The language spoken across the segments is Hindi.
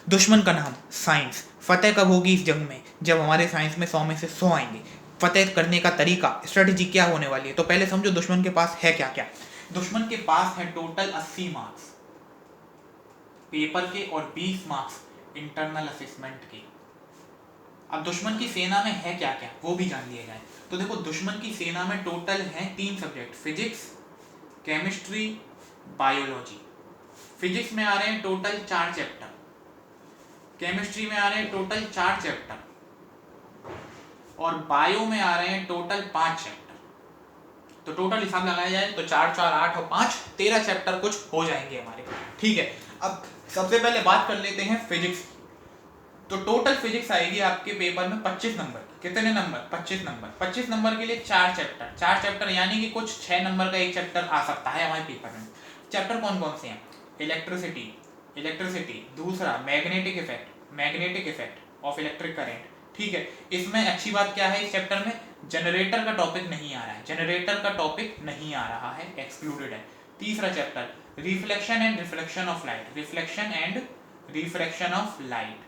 दुश्मन का नाम साइंस। फतेह कब होगी इस जंग में? जब हमारे साइंस में 100 में से 100 आएंगे। फतेह करने का तरीका, स्ट्रेटेजी क्या होने वाली है? तो पहले समझो दुश्मन के पास है क्या क्या। दुश्मन के पास है टोटल 80 मार्क्स पेपर के और 20 मार्क्स इंटरनल असेसमेंट के। अब दुश्मन की सेना में है क्या क्या वो भी जान लिया जाए। तो देखो दुश्मन की सेना में टोटल है 3 subject, physics, chemistry, biology. Physics में आ रहे हैं टोटल 4 चैप्टर, केमिस्ट्री में आ रहे हैं टोटल 4 चैप्टर और बायो में आ रहे हैं टोटल 5 चैप्टर। तो टोटल हिसाब लगाया जाए तो 4 4 8 और 5 13 चैप्टर कुछ हो जाएंगे हमारे। ठीक है, अब सबसे पहले बात कर लेते हैं फिजिक्स। तो टोटल फिजिक्स आएगी आपके पेपर में 25 नंबर। कितने नंबर? 25 नंबर। 25 नंबर के लिए 4 चैप्टर, 4 चैप्टर यानी कि कुछ 6 नंबर का एक चैप्टर आ सकता है हमारे पेपर में। चैप्टर कौन कौन से हैं? इलेक्ट्रिसिटी, दूसरा magnetic effect of electric current. ठीक है, इसमें अच्छी बात क्या है, इस चैप्टर में जनरेटर का टॉपिक नहीं आ रहा है, एक्सक्लूडेड है। तीसरा chapter reflection and reflection of light.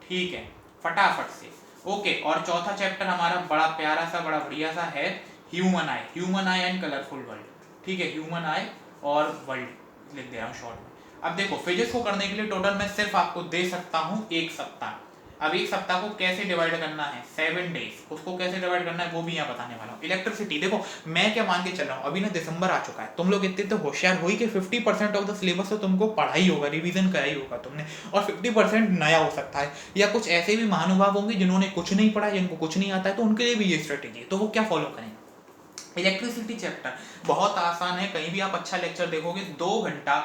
ठीक है, फटाफट से। ओके, और चौथा चैप्टर हमारा बड़ा प्यारा सा, बड़ा बढ़िया सा है, human I and colourful world. ठीक है, ह्यूमन आई और वर्ल्ड लिख दे रहा हूँ शॉर्ट में। अब देखो फिजिक्स को करने के लिए टोटल मैं सिर्फ आपको दे सकता हूँ 1 सप्ताह। अब 1 सप्ताह को कैसे डिवाइड करना है, 7 डेज, उसको कैसे डिवाइड करना है वो भी यहाँ बताने वाला हूँ। इलेक्ट्रिसिटी देखो मैं क्या मान के चल रहा हूँ, अभी ना दिसंबर आ चुका है, तुम लोग इतने तो होशियार हो ही कि 50% ऑफ द सिलेबस तो तुमको पढ़ा ही होगा, रिवीजन करा ही होगा तुमने, और 50% नया हो सकता है, या कुछ ऐसे भी महानुभाव होंगे जिन्होंने कुछ नहीं पढ़ा, जिनको कुछ नहीं आता है, तो उनके लिए भी ये स्ट्रेटेजी है। तो वो क्या फॉलो करें? इलेक्ट्रिसिटी चैप्टर बहुत आसान है, कहीं भी आप अच्छा लेक्चर देखोगे 2 घंटा,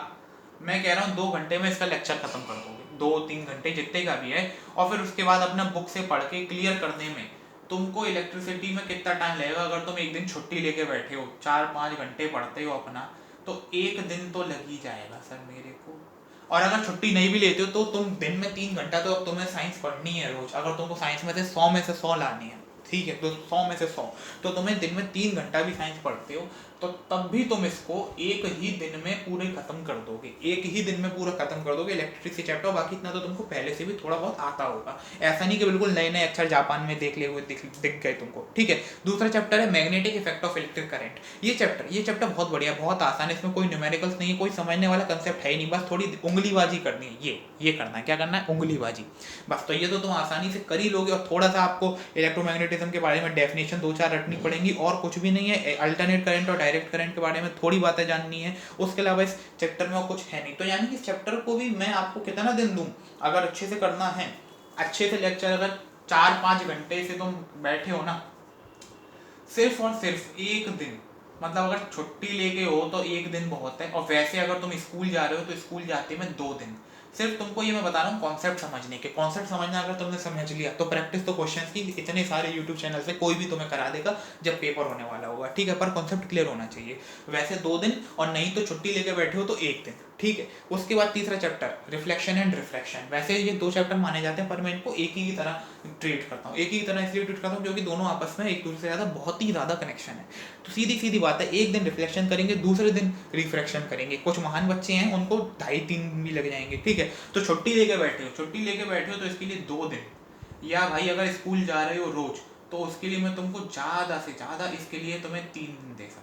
मैं कह रहा हूँ 2 घंटे में इसका लेक्चर खत्म कर दोगे, 2-3 घंटे जितने का भी है। और फिर उसके बाद अपना बुक से पढ़ के क्लियर करने में तुमको इलेक्ट्रिसिटी में कितना टाइम लगेगा? अगर तुम एक दिन छुट्टी लेके बैठे हो, 4-5 घंटे पढ़ते हो अपना, तो एक दिन तो लग ही जाएगा सर मेरे को। और अगर छुट्टी नहीं भी लेते हो तो तुम दिन में 3 घंटा तो अब तुम्हें साइंस पढ़नी है रोज, अगर तुमको साइंस में से 100 में से 100 लानी है। ठीक है, तो 100 में से 100 तो तुम्हें दिन में 3 घंटा भी साइंस पढ़ते हो, तो तब भी तुम इसको एक ही दिन में पूरे खत्म कर दोगे, इलेक्ट्रिसिटी चैप्टर। बाकी इतना तो तुमको पहले से भी थोड़ा बहुत आता होगा, ऐसा नहीं कि बिल्कुल नए नए अक्षर जापान में देख ले हुए दिख गए तुमको। ठीक है, दूसरा चैप्टर है magnetic effect of electric current. ये चैप्टर बहुत बढ़िया, बहुत आसान है, इसमें कोई न्यूमेरिकल्स नहीं है, कोई समझने वाला कंसेप्ट है ही नहीं, बस थोड़ी उंगलीबाजी करनी है। ये करना है, क्या करना है? उंगलीबाजी बस। तो ये तो तुम आसानी से कर ही लोगे, और थोड़ा सा आपको इलेक्ट्रोमैग्नेटिज्म के बारे में डेफिनेशन 2-4 रटनी पड़ेंगी, और कुछ भी नहीं है। अल्टरनेट करंट और डायरेक्ट करंट के बारे में थोड़ी बातें जाननी है, उसके अलावा इस चैप्टर में और कुछ है नहीं। तो यानी कि इस चैप्टर को भी मैं आपको कितना दिन दूं, अगर अच्छे से करना है, अच्छे से लेक्चर, अगर 4-5 घंटे से तुम बैठे हो ना, सिर्फ और सिर्फ एक दिन, मतलब अगर छुट्टी लेके हो तो एक दिन बहुत है, और वैसे अगर तुम स्कूल जा रहे हो तो स्कूल जाते में 2 दिन। सिर्फ तुमको ये मैं बता रहा हूँ कॉन्सेप्ट समझने के, कॉन्सेप्ट समझना अगर तुमने समझ लिया तो प्रैक्टिस तो क्वेश्चंस की इतने सारे यूट्यूब चैनल से कोई भी तुम्हें करा देगा जब पेपर होने वाला होगा। ठीक है, पर कॉन्सेप्ट क्लियर होना चाहिए। वैसे 2 दिन, और नहीं तो छुट्टी लेके बैठे हो तो 1 दिन। ठीक है, उसके बाद तीसरा चैप्टर रिफ्लेक्शन एंड रिफ्रैक्शन। वैसे ये 2 चैप्टर माने जाते हैं, पर मैं इनको एक ही की तरह ट्रीट करता हूँ, एक ही की तरह इसलिए ट्रीट करता हूँ क्योंकि दोनों आपस में एक दूसरे से ज़्यादा बहुत ही ज़्यादा कनेक्शन है। तो सीधी सीधी बात है, एक दिन रिफ्लेक्शन करेंगे, दूसरे दिन रिफ्रैक्शन करेंगे। कुछ महान बच्चे हैं उनको 2.5-3 भी लग जाएंगे। ठीक है, तो छुट्टी लेके बैठे हो तो इसके लिए 2 दिन, या भाई अगर स्कूल जा रहे हो रोज तो उसके लिए मैं तुमको ज़्यादा से ज़्यादा इसके लिए तुम्हें 3 दिन दे सकता हूँ।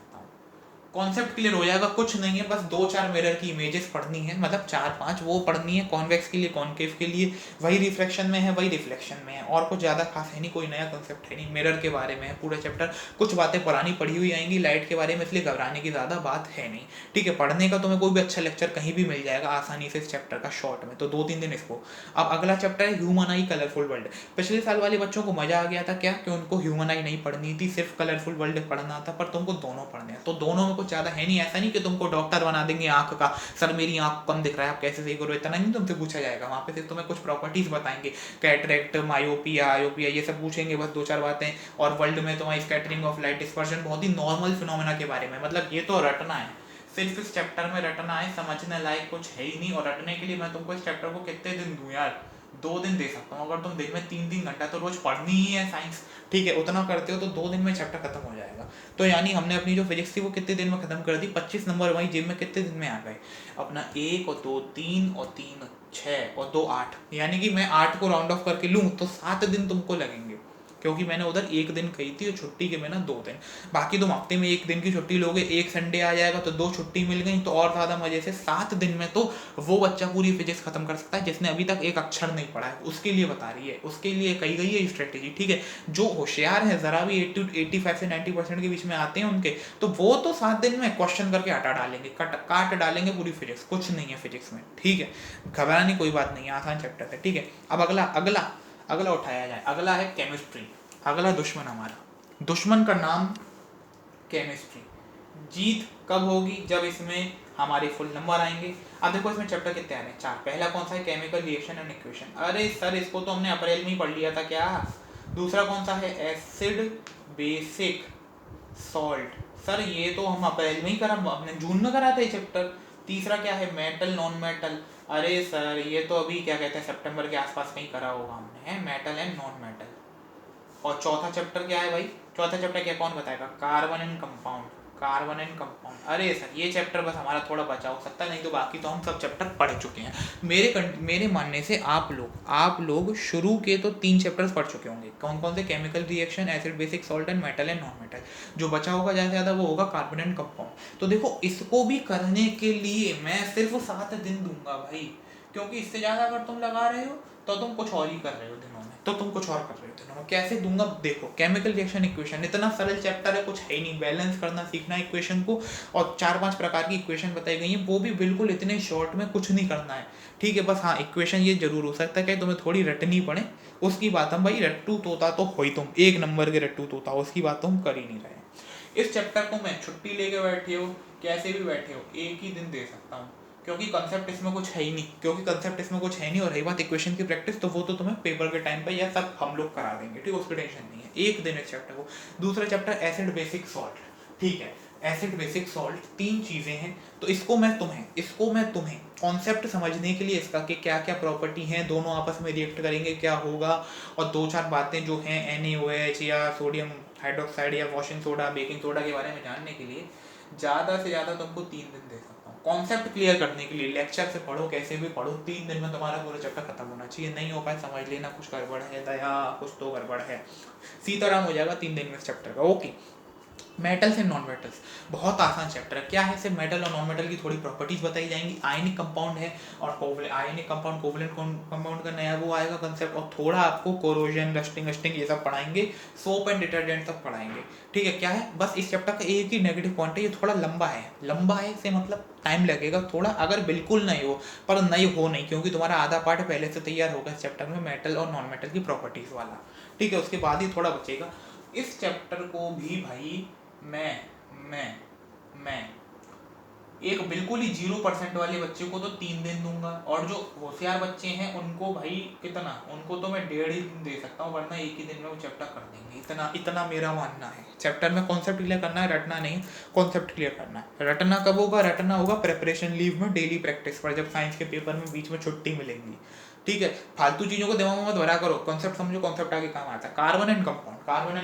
कॉन्सेप्ट क्लियर हो जाएगा, कुछ नहीं है, बस 2-4 मिरर की इमेजेस पढ़नी है, मतलब 4-5 वो पढ़नी है, कॉन्वेक्स के लिए, कॉन्केव के लिए, वही रिफ्लेक्शन में है, वही रिफ्लेक्शन में है, और कुछ ज़्यादा खास है नहीं, कोई नया कॉन्सेप्ट है नहीं। मिरर के बारे में है पूरा चैप्टर, कुछ बातें पुरानी पढ़ी हुई आएंगी, लाइट के बारे में, इसलिए घबराने की ज़्यादा बात है नहीं। ठीक है, पढ़ने का तुम्हें कोई भी अच्छा लेक्चर कहीं भी मिल जाएगा आसानी से इस चैप्टर का शॉर्ट में, तो 2-3 दिन इसको। अब अगला चैप्टर है ह्यूमन आई कलरफुल वर्ल्ड। पिछले साल वाले बच्चों को मजा आ गया था क्या, कि उनको ह्यूमन आई नहीं पढ़नी थी, सिर्फ कलरफुल वर्ल्ड पढ़ना था, पर तुमको दोनों पढ़ने हैं। तो दोनों में कुछ ज़्यादा है नहीं, ऐसा नहीं कि तुमको डॉक्टर बना देंगे आंख का, सर मेरी आंख कम दिख रहा है आप कैसे सही करो, इतना नहीं तुमसे पूछा जाएगा। वहाँ पे सिर्फ तुम्हें कुछ प्रॉपर्टीज बताएंगे, कैटरेक्ट, मायोपिया, आयोपिया, ये सब पूछेंगे, बस 2-4 बातें। और वर्ल्ड में तुम्हारी स्कैटरिंग ऑफ लाइट डिस्पर्शन, बहुत ही नॉर्मल फिनोमेना के बारे में, मतलब ये तो रटना है, सिर्फ इस चैप्टर में रटना है, समझने लायक कुछ है ही नहीं। और रटने के लिए मैं तुमको इस चैप्टर को कितने दिन दूं यार, 2 दिन दे सकता हूँ। अगर तुम दिन में 3-3 घंटा तो रोज पढ़नी ही है साइंस, ठीक है, उतना करते हो तो 2 दिन में चैप्टर खत्म हो जाएगा। तो यानी हमने अपनी जो फिजिक्स थी वो कितने दिन में खत्म कर दी, 25 नंबर वही जेब में कितने दिन में आ गए अपना, 1 और 2 3 और 3 6 और 2 8, यानी कि मैं 8 को राउंड ऑफ करके लूँ तो 7 दिन तुमको लगेंगे, क्योंकि मैंने उधर 1 दिन कही थी और छुट्टी के मैंने 2 दिन। बाकी तुम हफ्ते में 1 दिन की छुट्टी लोगे, एक संडे आ जाएगा तो 2 छुट्टी मिल गई, तो और ज़्यादा मजे से 7 दिन में तो वो बच्चा पूरी फिजिक्स खत्म कर सकता है जिसने अभी तक एक अक्षर नहीं पढ़ा है। उसके लिए बता रही है, उसके लिए कही गई है स्ट्रेटेजी, ठीक है। जो होशियार है, ज़रा भी 85 से 90% के बीच में आते हैं उनके, तो वो तो 7 दिन में क्वेश्चन करके हटा डालेंगे, काट डालेंगे पूरी फिजिक्स, कुछ नहीं है फिजिक्स में, ठीक है। घबराने कोई बात नहीं है, आसान चैप्टर है, ठीक है। अब अगला अगला अगला उठाया जाए, अगला है केमिस्ट्री। अगला दुश्मन हमारा, दुश्मन का नाम केमिस्ट्री। जीत कब होगी, जब इसमें हमारे फुल नंबर आएंगे। अब देखो इसमें चैप्टर कितने आ रहे हैं, 4। पहला कौन सा है, केमिकल रिएक्शन एंड इक्वेशन। अरे सर इसको तो हमने अप्रैल में ही पढ़ लिया था क्या। दूसरा कौन सा है, एसिड बेसिक सॉल्ट। सर ये तो हम अप्रैल में ही करा, अपने जून में करा था ये चैप्टर। तीसरा क्या है, मेटल नॉन मेटल। अरे सर ये तो अभी क्या कहते हैं सितंबर के आसपास कहीं करा होगा हमने, है मेटल एंड नॉन मेटल। और चौथा चैप्टर क्या है भाई, चौथा चैप्टर क्या, कौन बताएगा, carbon and compound. Carbon and compound, अरे सर ये चैप्टर बस हमारा थोड़ा बचा हो सकता है, नहीं तो बाकी तो हम सब चैप्टर पढ़ चुके हैं। मेरे मानने से आप लोग शुरू के तो 3 चैप्टर्स पढ़ चुके होंगे। कौन कौन से, chemical reaction, acid basic salt and metal and non metal. जो बचा होगा ज़्यादा से ज़्यादा वो होगा कार्बन एंड कंपाउंड। तो देखो इसको भी करने के लिए मैं सिर्फ 7 दिन दूंगा भाई, क्योंकि इससे ज़्यादा अगर तुम लगा रहे हो तो तुम कुछ और ही कर रहे हो दिनों में, तो तुम कुछ और कर रहे हो दिनों में। कैसे दूंगा, देखो केमिकल रिएक्शन इक्वेशन इतना सरल चैप्टर है, कुछ है ही नहीं, बैलेंस करना सीखना है इक्वेशन को, और 4-5 प्रकार की इक्वेशन बताई गई हैं, वो भी बिल्कुल इतने शॉर्ट में, कुछ नहीं करना है, ठीक है। बस हाँ इक्वेशन ये जरूर हो सकता है कि तुम्हें थोड़ी रटनी पड़े, उसकी बात हम भाई, रट्टू तोता तो हो ही तुम, 1 नंबर के रट्टू तोता, उसकी बात तो हम कर ही नहीं रहे। इस चैप्टर को मैं छुट्टी लेके बैठे हो, कैसे भी बैठे हो, एक ही दिन दे सकता हूँ, क्योंकि कंसेप्ट इसमें कुछ है ही नहीं, और रही बात इक्वेशन की प्रैक्टिस, तो वो तो तुम्हें पेपर के टाइम पे या सब हम लोग करा देंगे, ठीक है, उसकी टेंशन नहीं है, एक दिन इस चैप्टर को। दूसरा चैप्टर एसिड बेसिक सॉल्ट, ठीक है। एसिड बेसिक सॉल्ट 3 चीज़ें हैं, तो इसको मैं तुम्हें कॉन्सेप्ट समझने के लिए इसका कि क्या क्या प्रॉपर्टी हैं, दोनों आपस में रिएक्ट करेंगे क्या होगा, और 2-4 बातें जो हैं NaOH या सोडियम हाइड्रोक्साइड या वॉशिंग सोडा, बेकिंग सोडा के बारे में जानने के लिए ज़्यादा से ज़्यादा तुमको 3 दिन दे सकता हूँ कॉन्सेप्ट क्लियर करने के लिए। लेक्चर से पढ़ो, कैसे भी पढ़ो, 3 दिन में तुम्हारा पूरा चैप्टर खत्म होना चाहिए। नहीं हो पाए समझ लेना कुछ गड़बड़ है, दया कुछ तो गड़बड़ है, सीताराम हो जाएगा 3 दिन में इस चैप्टर का, okay. Metals and non metals, बहुत आसान चैप्टर है। क्या है, सिर्फ मेटल और नॉन मेटल की थोड़ी प्रॉपर्टीज बताई जाएंगी। आयनिक कंपाउंड है और आयनिक कंपाउंड, कोवलेंट कंपाउंड का नया वो आएगा कंसेप्ट, और थोड़ा आपको कोरोजन, रस्टिंग ये सब पढ़ाएंगे, सोप एंड डिटर्जेंट सब पढ़ाएंगे, ठीक है। क्या है, बस इस चैप्टर का एक ही नेगेटिव पॉइंट है, ये थोड़ा लंबा है से मतलब टाइम लगेगा थोड़ा, अगर बिल्कुल नहीं हो, पर नहीं हो नहीं, क्योंकि तुम्हारा आधा पार्ट पहले से तैयार होगा इस चैप्टर में, मेटल और नॉन मेटल की प्रॉपर्टीज वाला, ठीक है। उसके बाद ही थोड़ा बचेगा। इस चैप्टर को भी भाई मैं एक बिल्कुल ही 0% वाले बच्चे को तो 3 दिन दूंगा, और जो होशियार बच्चे हैं उनको भाई कितना, उनको तो मैं 1.5 ही दिन दे सकता हूँ, वरना एक ही दिन में वो चैप्टर कर देंगे। इतना मेरा मानना है। चैप्टर में कॉन्सेप्ट क्लियर करना है, रटना नहीं, कॉन्सेप्ट क्लियर करना है। रटना कब होगा, रटना होगा प्रेपरेशन लीव में, डेली प्रैक्टिस पर, जब साइंस के पेपर में बीच में छुट्टी मिलेंगी, ठीक है। फालतू चीज़ों को दिमाग में मत भरा करो, कॉन्सेप्ट समझो, कॉन्सेप्ट आगे काम आता है। कार्बन एंड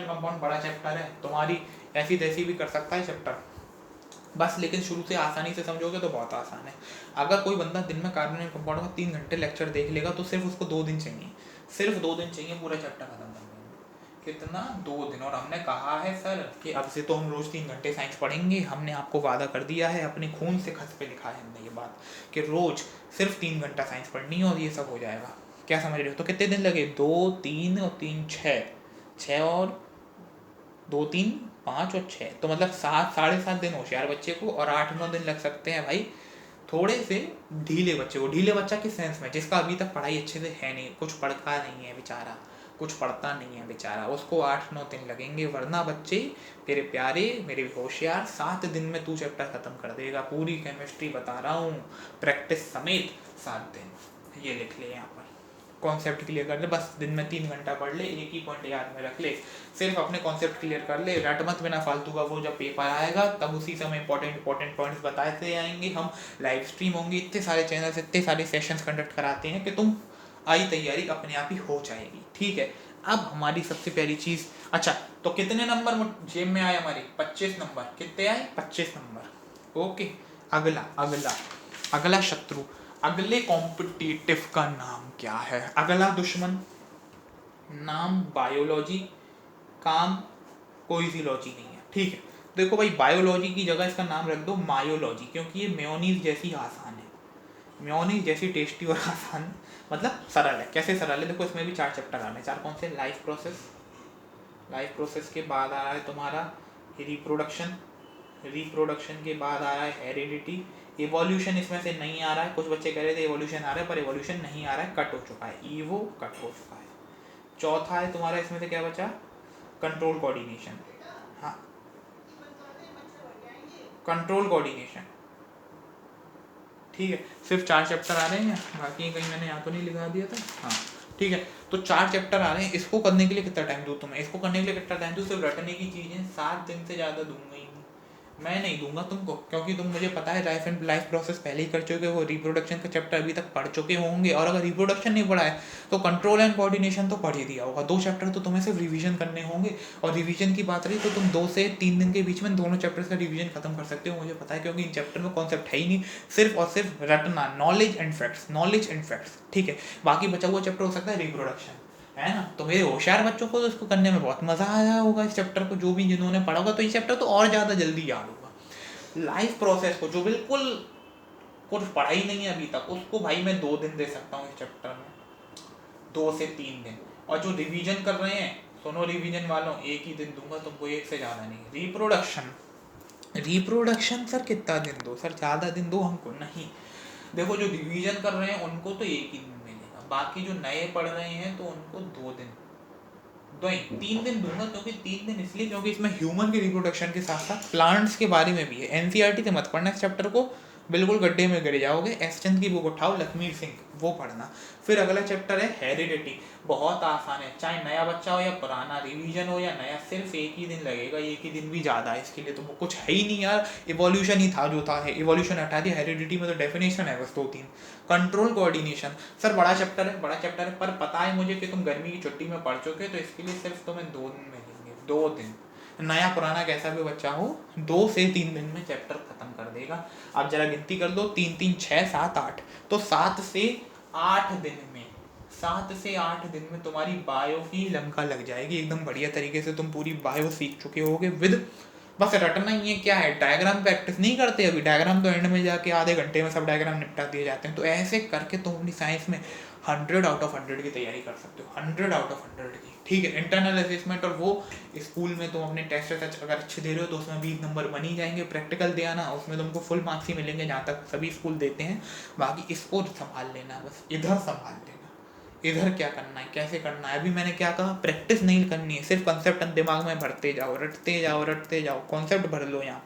कंपाउंड बड़ा चैप्टर है, तुम्हारी ऐसी तैसी भी कर सकता है चैप्टर, बस लेकिन शुरू से आसानी से समझोगे तो बहुत आसान है। अगर कोई बंदा दिन में कार्बन एंड कंपाउंड का 3 घंटे लेक्चर देख लेगा तो सिर्फ उसको 2 दिन चाहिए, सिर्फ 2 दिन चाहिए पूरा चैप्टर खत्म करने में। कितना, 2 दिन। और हमने कहा है सर कि अब से तो हम रोज 3 घंटे साइंस पढ़ेंगे, हमने आपको वादा कर दिया है, अपने खून से खत पे लिखा है हमने ये बात कि रोज सिर्फ 3 घंटा साइंस पढ़नी है और ये सब हो जाएगा। क्या समझ रहे हो, तो कितने दिन लगे, 2 3 और 3 6 और 2 3 5 और 6, तो मतलब 7-7.5 दिन होशियार बच्चे को, और 8-9 दिन लग सकते हैं भाई थोड़े से ढीले बच्चे को। ढीले बच्चा किस सेंस में, जिसका अभी तक पढ़ाई अच्छे से है नहीं, कुछ पढ़ता नहीं है बेचारा, कुछ पढ़ता नहीं है बेचारा, उसको 8-9 दिन लगेंगे। वरना बच्चे तेरे प्यारे, मेरे होशियार, 7 दिन में तू चैप्टर खत्म कर देगा, पूरी केमिस्ट्री बता रहा हूँ, प्रैक्टिस समेत 7 दिन। ये लिख ले यहाँ पर, कॉन्सेप्ट क्लियर कर ले, बस दिन में 3 घंटा पढ़ ले, एक ही पॉइंट याद में रख ले, सिर्फ अपने कॉन्सेप्ट क्लियर कर ले, रट मत बिना फालतू का। वो जब पेपर आएगा तब उसी समय इंपॉर्टेंट पॉइंट्स बताते आएंगे हम, लाइव स्ट्रीम होंगी, इतने सारे चैनल्स, इतने सारे सेशंस कंडक्ट कराते हैं कि तुम आई तैयारी अपने आप ही हो जाएगी। ठीक है, अब हमारी सबसे पहली चीज, अच्छा तो कितने नंबर जेब में आए हमारे? 25 नंबर। कितने आए? 25 नंबर। ओके, अगला अगला अगला शत्रु, अगले कॉम्पिटिटिव का नाम क्या है? अगला दुश्मन, नाम बायोलॉजी, काम कोई सी लॉजी नहीं है। ठीक है, देखो भाई बायोलॉजी की जगह इसका नाम रख दो मायोलॉजी, क्योंकि ये मेयोनीज जैसी आसान है, मेयोनीज जैसी टेस्टी और आसान, मतलब सरल है। कैसे सरल है? देखो इसमें भी 4 चैप्टर आ रहे हैं। 4 कौन से? लाइफ प्रोसेस, लाइफ प्रोसेस के बाद आ रहा है तुम्हारा रिप्रोडक्शन, रिप्रोडक्शन के बाद आ रहा है हेरिडिटी, इवोल्यूशन इसमें से नहीं आ रहा है, कुछ बच्चे कह रहे थे इवोल्यूशन आ रहा है पर इवोल्यूशन नहीं आ रहा है, कट हो चुका है, ईवो कट हो चुका है। चौथा है तुम्हारा इसमें से क्या बचा? कंट्रोल कोऑर्डिनेशन, हाँ कंट्रोल कोऑर्डिनेशन। ठीक है, सिर्फ 4 चैप्टर आ रहे हैं, बाकी कहीं मैंने यहाँ तो नहीं लिखा दिया था। हाँ ठीक है, तो 4 चैप्टर आ रहे हैं। इसको करने के लिए कितना टाइम दूँ तुम्हें? इसको करने के लिए कितना टाइम दूँ? सिर्फ रटने की चीज़ें 7 दिन से ज़्यादा दूंगा ही नहीं, मैं नहीं दूंगा तुमको, क्योंकि तुम मुझे पता है लाइफ प्रोसेस पहले ही कर चुके हो, रिप्रोडक्शन का चैप्टर अभी तक पढ़ चुके होंगे, और अगर रिप्रोडक्शन नहीं पढ़ा है तो कंट्रोल एंड कोऑर्डिनेशन तो पढ़ ही दिया होगा। 2 चैप्टर तो तुम्हें सिर्फ रिवीजन करने होंगे, और रिवीजन की बात रही तो तुम 2 से 3 दिन के बीच में दोनों चैप्टर्स का रिवीजन खत्म कर सकते हो, मुझे पता है, क्योंकि इन चैप्टर में कॉन्सेप्ट है ही नहीं, सिर्फ और सिर्फ रटना, knowledge and facts, knowledge and facts. ठीक है, बाकी बचा हुआ चैप्टर हो सकता है रिप्रोडक्शन, है ना। तो मेरे होशियार बच्चों को तो इसको करने में बहुत मजा आया होगा, इस चैप्टर को, जो भी जिन्होंने पढ़ा होगा तो ये चैप्टर तो और ज़्यादा जल्दी याद होगा। लाइफ प्रोसेस को जो बिल्कुल कुछ पढ़ा ही नहीं है अभी तक, उसको भाई मैं 2 दिन दे सकता हूँ इस चैप्टर में, 2 से 3 दिन। और जो रिवीजन कर रहे हैं, सुनो रिवीजन वालों, एक ही दिन दूंगा तुमको, एक से ज़्यादा नहीं। रिप्रोडक्शन, रिप्रोडक्शन सर कितना दिन दो सर? ज़्यादा दिन दो हमको नहीं। देखो जो रिवीजन कर रहे हैं उनको तो एक ही दिन मिलेगा, बाकी जो नए पढ़ रहे हैं तो उनको 2 दिन, 3 दिन दूंगा, क्योंकि 3 दिन इसलिए क्योंकि इसमें ह्यूमन के रिप्रोडक्शन के साथ साथ प्लांट्स के बारे में भी है। एनसीईआरटी से मत पढ़ना इस चैप्टर को, बिल्कुल गड्ढे में गिर जाओगे। एस चंद की बुक उठाओ, लक्ष्मी सिंह, वो पढ़ना। फिर अगला चैप्टर है हेरिडिटी, बहुत आसान है, चाहे नया बच्चा हो या पुराना, रिवीजन हो या नया, सिर्फ एक ही दिन लगेगा, एक ही दिन भी ज़्यादा है इसके लिए, तो वो कुछ है ही नहीं यार, इवोल्यूशन ही था जो था, है इवोल्यूशन हटा दिया, हेरिडिटी में तो डेफिनेशन है बस 2-3। कंट्रोल कोऑर्डिनेशन, सर बड़ा चैप्टर है, बड़ा चैप्टर है, पर पता है मुझे कि तुम गर्मी की छुट्टी में पढ़ चुके, तो इसके लिए सिर्फ तुम्हें 2 दिन मिलेंगे, 2 दिन। नया पुराना कैसा भी बच्चा हो 2 से 3 दिन में चैप्टर खत्म कर देगा। आप जरा गिनती कर दो, 3 3 6 7 8, तो 7 से 8 दिन में, 7 से 8 दिन में तुम्हारी बायो की लंका लग जाएगी, एकदम बढ़िया तरीके से तुम पूरी बायो सीख चुके होगे विद, बस रटना ही है। क्या है, डायग्राम प्रैक्टिस नहीं करते अभी, डायग्राम तो एंड में जाके आधे घंटे में सब डायग्राम निपटा दिए जाते हैं, तो ऐसे करके तुम अपनी साइंस में 100 आउट ऑफ 100 की तैयारी कर सकते हो, 100 आउट ऑफ 100 की। ठीक है, इंटरनल असेसमेंट और वो स्कूल में तुम अपने टेस्ट अगर अच्छे दे रहे हो तो उसमें 20 नंबर बन ही जाएंगे। प्रैक्टिकल दे आना, उसमें तुमको फुल मार्क्स ही मिलेंगे, जहाँ तक सभी स्कूल देते हैं। बाकी इसको संभाल लेना, बस इधर संभाल लेना, इधर क्या करना है, कैसे करना है। अभी मैंने क्या कहा, प्रैक्टिस नहीं करनी है, सिर्फ कंसेप्ट दिमाग में भरते जाओ, रटते जाओ, रटते जाओ, कॉन्सेप्ट भर लो, यहाँ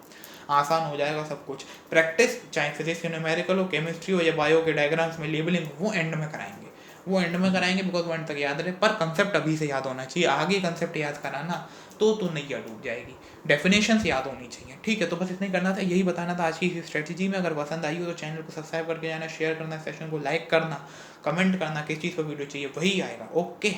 आसान हो जाएगा सब कुछ। प्रैक्टिस चाहे फिजिक्स के न्यूमेरिकल हो, केमिस्ट्री हो या बायो के डायग्राम्स में लेबलिंग, वो एंड में कराएंगे, वो एंड में कराएंगे, बिकॉज वो एंड तक याद रहे, पर कंसेप्ट अभी से याद होना चाहिए। आगे कंसेप्ट याद कराना तो नहीं डूब जाएगी, डेफिनेशंस याद होनी चाहिए। ठीक है, तो बस इतना ही करना था, यही बताना था आज की इस स्ट्रेटजी में। अगर पसंद आई हो तो चैनल को सब्सक्राइब करके जाना, शेयर करना, सेशन को लाइक करना, कमेंट करना, किस चीज़ पर वीडियो चाहिए वही आएगा। ओके।